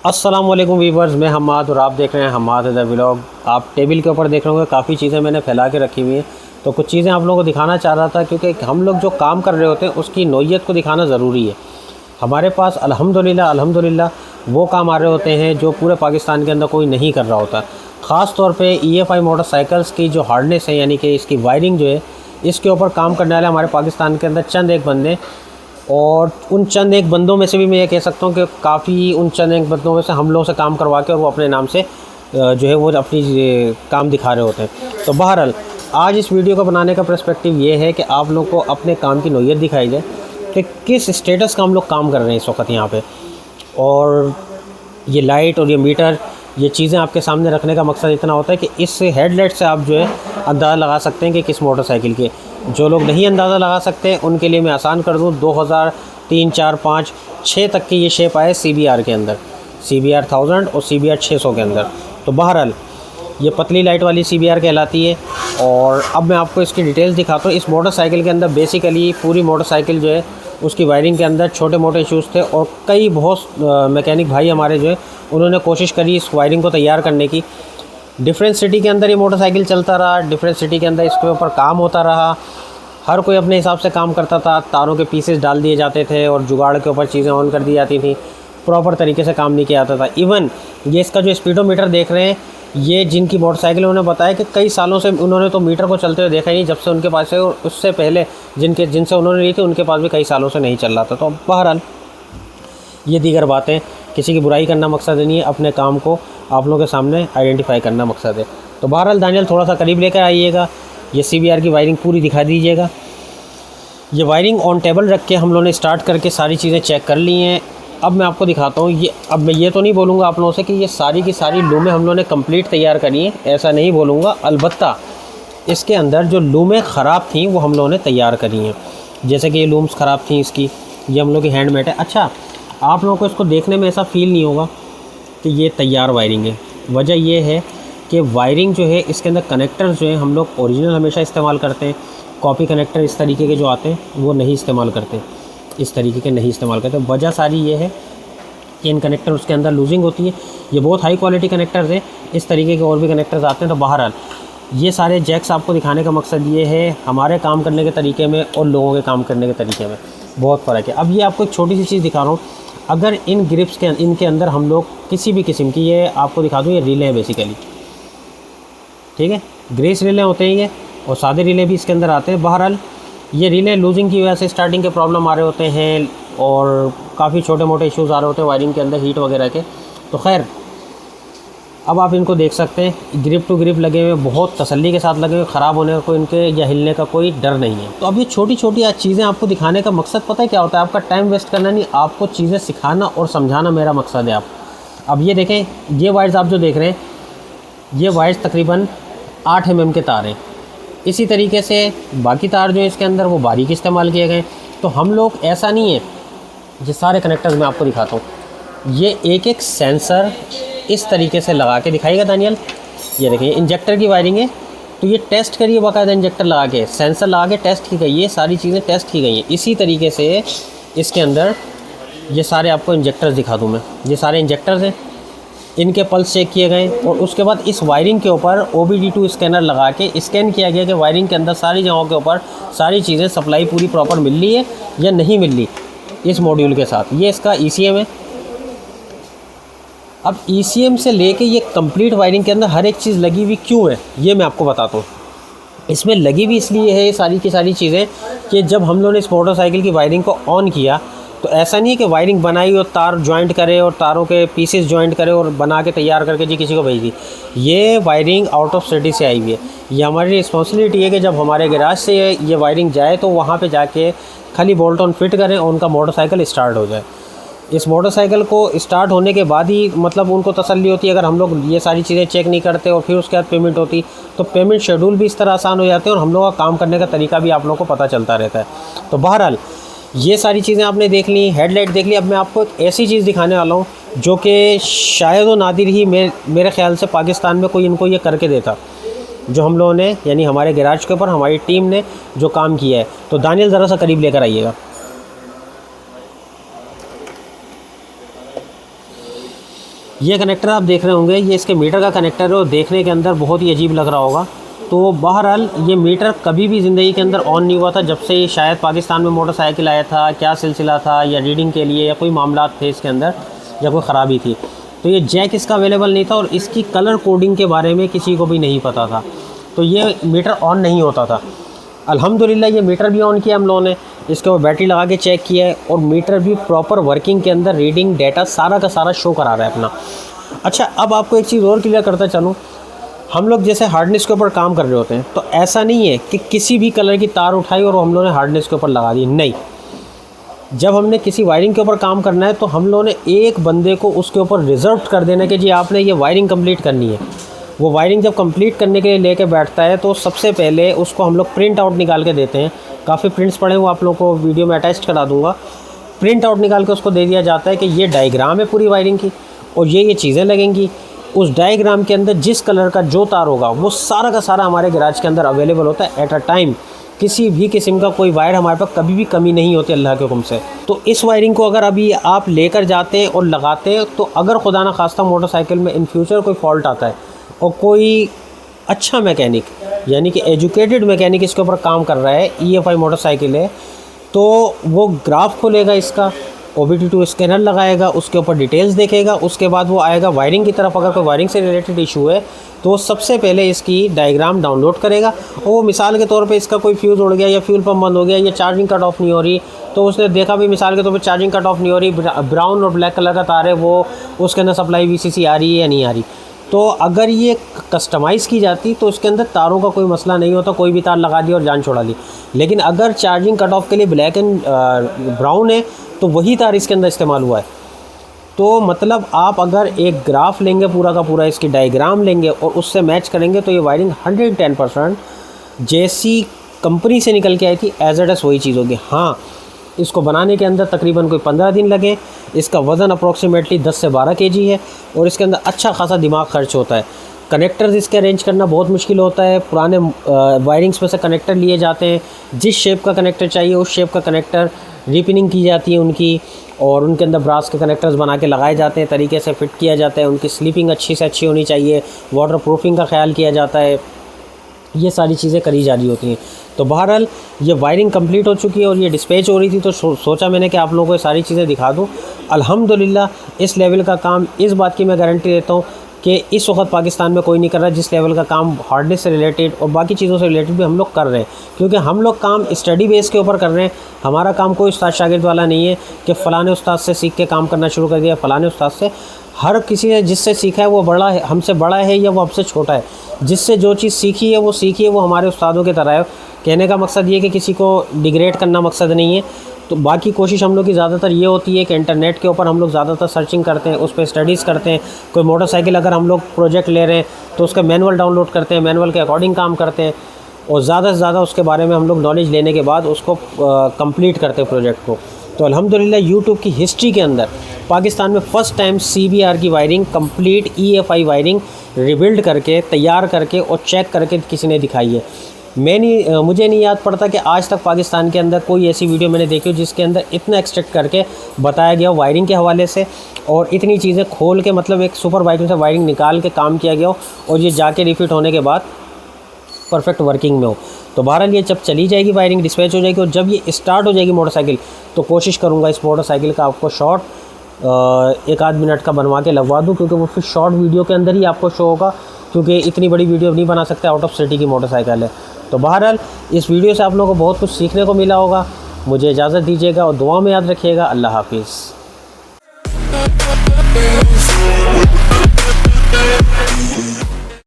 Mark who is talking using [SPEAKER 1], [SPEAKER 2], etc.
[SPEAKER 1] अस्सलाम वालेकुम वीवर्स, मैं हम्माद और आप देख रहे हैं हम्माद द व्लॉग। आप टेबल के ऊपर देख रहे होंगे काफ़ी चीज़ें मैंने फैला के रखी हुई हैं। तो कुछ चीज़ें आप लोगों को दिखाना चाह रहा था, क्योंकि हम लोग जो काम कर रहे होते हैं उसकी नौइयत को दिखाना ज़रूरी है। हमारे पास अल्हम्दुलिल्लाह वो काम आ रहे होते हैं जो पूरे पाकिस्तान के अंदर कोई नहीं कर रहा होता। ख़ास तौर पे EFI मोटरसाइकिल्स की जो हार्डनेस है, यानी कि इसकी वायरिंग जो है, इसके ऊपर काम करने वाले हमारे पाकिस्तान के अंदर चंद एक बंदे, और उन चंद एक बंदों में से भी मैं ये कह सकता हूँ कि काफ़ी उन चंद एक बंदों में से हम लोगों से काम करवा के और वो अपने नाम से जो है वो अपनी काम दिखा रहे होते हैं। तो बहरहाल आज इस वीडियो को बनाने का पर्सपेक्टिव ये है कि आप लोग को अपने काम की नौइयत दिखाई जाए कि किस स्टेटस का हम लोग काम कर रहे हैं इस वक्त यहाँ पे। और ये लाइट और ये मीटर, ये चीज़ें आपके सामने रखने का मकसद इतना होता है कि इस हेडलाइट से आप जो है अंदाज़ा लगा सकते हैं कि किस मोटरसाइकिल के। जो लोग नहीं अंदाज़ा लगा सकते उनके लिए मैं आसान कर दूँ, 2003, 4, 5, 6 तक की ये शेप आए CBR के अंदर, CBR 1000 और CBR 600 के अंदर। तो बहरहाल ये पतली लाइट वाली CBR कहलाती है। और अब मैं आपको इसकी डिटेल्स दिखाता हूँ। इस मोटरसाइकिल के अंदर बेसिकली पूरी मोटरसाइकिल जो है उसकी वायरिंग के अंदर छोटे मोटे इश्यूज़ थे, और कई बहुत मैकेनिक भाई हमारे जो है उन्होंने कोशिश करी इस वायरिंग को तैयार करने की। डिफरेंट सिटी के अंदर ये मोटरसाइकिल चलता रहा, डिफरेंट सिटी के अंदर इसके ऊपर काम होता रहा। हर कोई अपने हिसाब से काम करता था, तारों के पीसेस डाल दिए जाते थे और जुगाड़ के ऊपर चीज़ें ऑन कर दी जाती थी। प्रॉपर तरीके से काम नहीं किया जाता था। इवन ये इसका जो स्पीडोमीटर देख रहे हैं, ये जिनकी मोटरसाइकिल उन्होंने बताया कि कई सालों से उन्होंने तो मीटर को चलते हुए देखा ही नहीं जब से उनके पास है, और उससे पहले जिनसे उन्होंने ली थी उनके पास भी कई सालों से नहीं चल रहा था। तो बहरहाल ये दीगर बातें, किसी की बुराई करना मकसद नहीं है, अपने काम को आप लोगों के सामने आइडेंटिफाई करना मकसद है। तो बहरहाल दानियल थोड़ा सा करीब लेकर आइएगा, ये CBR की वायरिंग पूरी दिखा दीजिएगा। ये वायरिंग ऑन टेबल रख के हम लोगों ने स्टार्ट करके सारी चीज़ें चेक कर ली हैं। अब मैं आपको दिखाता हूँ। ये अब मैं ये तो नहीं बोलूँगा आप लोगों से कि ये सारी की सारी लूमें हम लोगों ने कंप्लीट तैयार करी हैं, ऐसा नहीं बोलूँगा। अलबत्ता इसके अंदर जो लूमें ख़राब थीं वो हम लोगों ने तैयार करी हैं। जैसे कि ये लूम्स ख़राब थी इसकी, ये हम लोग की हैंडमेड है। अच्छा, आप लोगों को इसको देखने में ऐसा फ़ील नहीं होगा कि ये तैयार वायरिंग है। वजह ये है कि वायरिंग जो है इसके अंदर कनेक्टर्स जो हैं हम लोग ओरिजिनल हमेशा इस्तेमाल करते हैं। कॉपी कनेक्टर इस तरीके के जो आते हैं वो नहीं इस्तेमाल करते, इस तरीके के नहीं इस्तेमाल करते। वजह सारी ये है कि इन कनेक्टर उसके अंदर लूजिंग होती है। ये बहुत हाई क्वालिटी कनेक्टर्स हैं, इस तरीके के और भी कनेक्टर्स आते हैं। तो बहरहाल ये सारे जैक्स आपको दिखाने का मकसद ये है, हमारे काम करने के तरीके में और लोगों के काम करने के तरीके में बहुत फ़र्क है। अब ये आपको एक छोटी सी चीज़ दिखा रहा हूँ। अगर इन ग्रिप्स के इनके अंदर हम लोग किसी भी किस्म की, ये आपको दिखा दूँ, ये रिले है बेसिकली, ठीक है, ग्रेस रिले होते हैं ये, और सादे रिले भी इसके अंदर आते हैं। बहरहाल ये रिले लूजिंग की वजह से स्टार्टिंग के प्रॉब्लम आ रहे होते हैं, और काफ़ी छोटे मोटे इश्यूज़ आ रहे होते हैं वायरिंग के अंदर, हीट वगैरह के। तो खैर अब आप इनको देख सकते हैं, ग्रिप टू ग्रिप लगे हुए, बहुत तसल्ली के साथ लगे हुए, ख़राब होने का कोई इनके या हिलने का कोई डर नहीं है। तो अब ये छोटी छोटी चीज़ें आपको दिखाने का मकसद पता है क्या होता है? आपका टाइम वेस्ट करना नहीं, आपको चीज़ें सिखाना और समझाना मेरा मकसद है। आप अब ये देखें, ये वायर्स आप जो देख रहे हैं, ये वायर्स तकरीबन 8 mm के तार हैं। इसी तरीके से बाकी तार जो है इसके अंदर वो बारीक इस्तेमाल किए गए। तो हम लोग, ऐसा नहीं है, ये सारे कनेक्टर्स मैं आपको दिखाता हूँ। ये एक एक सेंसर इस तरीके से लगा के दिखाइएगा दानियल। ये देखिए इंजेक्टर की वायरिंग है, तो ये टेस्ट करिए, बाकायदा इंजेक्टर लगा के, सेंसर लगा के टेस्ट की गई, ये सारी चीज़ें टेस्ट की गई हैं। इसी तरीके से इसके अंदर ये सारे आपको इंजेक्टर्स दिखा दूँ मैं, ये सारे इंजेक्टर्स हैं, इनके पल्स चेक किए गए, और उसके बाद इस वायरिंग के ऊपर OBD2 स्कैनर लगा के स्कैन किया गया कि वायरिंग के अंदर सारी जगहों के ऊपर सारी चीज़ें सप्लाई पूरी प्रॉपर मिल रही है या नहीं मिल रही इस मॉड्यूल के साथ। ये इसका ECM है। अब ECM से लेके ये कंप्लीट वायरिंग के अंदर हर एक चीज़ लगी हुई क्यों है, ये मैं आपको बताता हूँ। इसमें लगी हुई इसलिए है ये सारी की सारी चीज़ें कि जब हम लोगों ने इस मोटरसाइकिल की वायरिंग को ऑन किया, तो ऐसा नहीं है कि वायरिंग बनाई और तार जॉइंट करे और तारों के पीसेस जॉइंट करे और बना के तैयार करके जी किसी को भेज दी। ये वायरिंग आउट ऑफ सिटी से आई हुई है। ये हमारी रिस्पॉन्सिबिलिटी है कि जब हमारे गैराज से ये वायरिंग जाए तो वहाँ पे जाके खाली बोल्ट ऑन फिट करें और उनका मोटरसाइकिल स्टार्ट हो जाए। इस मोटरसाइकिल को स्टार्ट होने के बाद ही मतलब उनको तसल्ली होती है। अगर हम लोग ये सारी चीज़ें चेक नहीं करते और फिर उसके बाद पेमेंट होती, तो पेमेंट शेड्यूल भी इस तरह आसान हो जाते हैं और हम लोगों का काम करने का तरीका भी आप लोगों को पता चलता रहता है। तो बहरहाल ये सारी चीज़ें आपने देख ली, हेडलाइट देख ली। अब मैं आपको एक ऐसी चीज़ दिखाने वाला हूँ जो कि शायद व नादिर ही मेरे ख़्याल से पाकिस्तान में कोई इनको ये करके देता, जो हम लोगों ने, यानी हमारे गैराज के ऊपर हमारी टीम ने जो काम किया है। तो दानियल ज़रा सा करीब लेकर आइएगा। ये कनेक्टर आप देख रहे होंगे, ये इसके मीटर का कनेक्टर है और देखने के अंदर बहुत ही अजीब लग रहा होगा। तो बहरहाल ये मीटर कभी भी ज़िंदगी के अंदर ऑन नहीं हुआ था जब से ये शायद पाकिस्तान में मोटरसाइकिल आया था। क्या सिलसिला था, या रीडिंग के लिए या कोई मामला थे इसके अंदर, या कोई ख़राबी थी। तो ये जैक इसका अवेलेबल नहीं था और इसकी कलर कोडिंग के बारे में किसी को भी नहीं पता था, तो ये मीटर ऑन नहीं होता था। अल्हम्दुलिल्लाह ये मीटर भी ऑन किया हम लोगों ने, इसके ऊपर बैटरी लगा के चेक किया है और मीटर भी प्रॉपर वर्किंग के अंदर रीडिंग डाटा सारा का सारा शो करा रहा है अपना। अच्छा, अब आपको एक चीज़ और क्लियर करता चलूँ, हम लोग जैसे हार्डनेस के ऊपर काम कर रहे होते हैं तो ऐसा नहीं है कि किसी भी कलर की तार उठाई और हम लोगों ने हार्डनेस के ऊपर लगा दी, नहीं। जब हमने किसी वायरिंग के ऊपर काम करना है तो हम लोगों ने एक बंदे को उसके ऊपर रिजर्व कर देना कि जी आपने ये वायरिंग कंप्लीट करनी है। वो वायरिंग जब कंप्लीट करने के लिए लेके बैठता है तो सबसे पहले उसको हम लोग प्रिंट आउट निकाल के देते हैं। काफ़ी प्रिंट्स पड़े हुए आप लोगों को वीडियो में अटैच करा दूँगा। प्रिंट आउट निकाल के उसको दे दिया जाता है कि ये डायग्राम है पूरी वायरिंग की और ये चीज़ें लगेंगी। उस डायग्राम के अंदर जिस कलर का जो तार होगा वो सारा का सारा हमारे गैराज के अंदर अवेलेबल होता है एट अ टाइम। किसी भी किस्म का कोई वायर हमारे पास कभी भी कमी नहीं होती अल्लाह के हुक्म से। तो इस वायरिंग को अगर अभी आप लेकर जाते हैं और लगाते हैं तो अगर खुदा ना खास्ता मोटरसाइकिल में इन फ्यूचर कोई फॉल्ट आता है और कोई अच्छा मैकेनिक यानी कि एजुकेटेड मैकेनिक इसके ऊपर काम कर रहा है, EFI मोटरसाइकिल है, तो वो ग्राफ खोलेगा इसका, OBD2 स्कैनर लगाएगा, उसके ऊपर डिटेल्स देखेगा, उसके बाद वो आएगा वायरिंग की तरफ। अगर कोई वायरिंग से रिलेटेड इशू है तो सबसे पहले इसकी डायग्राम डाउनलोड करेगा और वो मिसाल के तौर पे इसका कोई फ्यूज़ उड़ गया या फ्यूल पंप बंद हो गया या चार्जिंग कट ऑफ नहीं हो रही, तो उसने देखा भी मिसाल के तौर पे चार्जिंग कट ऑफ नहीं हो रही, ब्राउन और ब्लैक कलर का तार है, वो उसके अंदर सप्लाई VCC आ रही है या नहीं आ रही। तो अगर ये कस्टमाइज़ की जाती तो उसके अंदर तारों का कोई मसला नहीं होता, कोई भी तार लगा दी और जान छोड़ा ली। लेकिन अगर चार्जिंग कट ऑफ के लिए ब्लैक एंड ब्राउन है तो वही तार इसके अंदर इस्तेमाल हुआ है। तो मतलब आप अगर एक ग्राफ लेंगे पूरा का पूरा, इसकी डायग्राम लेंगे और उससे मैच करेंगे तो ये वायरिंग 110% जैसी कंपनी से निकल के आई थी एज इट इज़ वही चीज़ होगी। हाँ, इसको बनाने के अंदर तकरीबन कोई 15 दिन लगे। इसका वज़न अप्रॉक्सीमेटली 10 से 12 kg है और इसके अंदर अच्छा खासा दिमाग खर्च होता है। कनेक्टर्स इसके अरेंज करना बहुत मुश्किल होता है। पुराने वायरिंग्स में से कनेक्टर लिए जाते हैं, जिस शेप का कनेक्टर चाहिए उस शेप का कनेक्टर रिपिनिंग की जाती है उनकी, और उनके अंदर ब्रास के कनेक्टर्स बना के लगाए जाते हैं, तरीके से फिट किया जाता है। उनकी स्लीपिंग अच्छी से अच्छी होनी चाहिए, वाटर प्रूफिंग का ख्याल किया जाता है, ये सारी चीज़ें करी जा रही होती हैं। तो बहरहाल ये वायरिंग कंप्लीट हो चुकी है और ये डिस्पैच हो रही थी, तो सोचा मैंने कि आप लोगों को ये सारी चीज़ें दिखा दूँ। अल्हम्दुलिल्लाह इस लेवल का काम, इस बात की मैं गारंटी देता हूँ कि इस वक्त पाकिस्तान में कोई नहीं कर रहा जिस लेवल का काम हार्डनेस से रिलेटेड और बाकी चीज़ों से रिलेटेड भी हम लोग कर रहे हैं। क्योंकि हम लोग काम स्टडी बेस के ऊपर कर रहे हैं। हमारा काम कोई उस्ताद शागिर्द वाला नहीं है कि फ़लाने उस्ताद से सीख के काम करना शुरू कर दिया, फ़लाने उस्ताद से। हर किसी ने जिससे सीखा है वो बड़ा है, हमसे बड़ा है या वो हमसे छोटा है, जिससे जो चीज़ सीखी है वो हमारे उस्तादों की तरह है। कहने का मकसद ये कि किसी को डिग्रेड करना मकसद नहीं है। तो बाकी कोशिश हम लोग की ज़्यादातर ये होती है कि इंटरनेट के ऊपर हम लोग ज़्यादातर सर्चिंग करते हैं, उस पर स्टडीज़ करते हैं। कोई मोटरसाइकिल अगर हम लोग प्रोजेक्ट ले रहे हैं तो उसका मैनुअल डाउनलोड करते हैं, मैनुअल के अकॉर्डिंग काम करते हैं और ज़्यादा से ज़्यादा उसके बारे में हम लोग नॉलेज लेने के बाद उसको कंप्लीट करते हैं प्रोजेक्ट को। तो अल्हम्दुलिल्लाह यूट्यूब की हिस्ट्री के अंदर पाकिस्तान में फ़र्स्ट टाइम CBR की wiring complete EFI wiring rebuild करके, तैयार करके और चेक करके किसी ने दिखाई है। मुझे नहीं याद पड़ता कि आज तक पाकिस्तान के अंदर कोई ऐसी वीडियो मैंने देखी हो जिसके अंदर इतना एक्सट्रैक्ट करके बताया गया हो वायरिंग के हवाले से, और इतनी चीज़ें खोल के मतलब एक सुपर वायरिंग से वायरिंग निकाल के काम किया गया हो और ये जाके रिफिट होने के बाद परफेक्ट वर्किंग में हो। तो बहरहाल ये जब चली जाएगी वायरिंग, डिस्पैच हो जाएगी और जब ये स्टार्ट हो जाएगी मोटरसाइकिल, तो कोशिश करूँगा इस मोटरसाइकिल का आपको शॉर्ट 1-8 मिनट का बनवा के लगवा दूँ, क्योंकि वो फिर शॉर्ट वीडियो के अंदर ही आपको शो होगा, क्योंकि इतनी बड़ी वीडियो नहीं बना सकते, आउट ऑफ सिटी की मोटरसाइकिल है। तो बहरहाल इस वीडियो से आप लोगों को बहुत कुछ सीखने को मिला होगा। मुझे इजाज़त दीजिएगा और दुआ में याद रखिएगा। अल्लाह हाफिज़।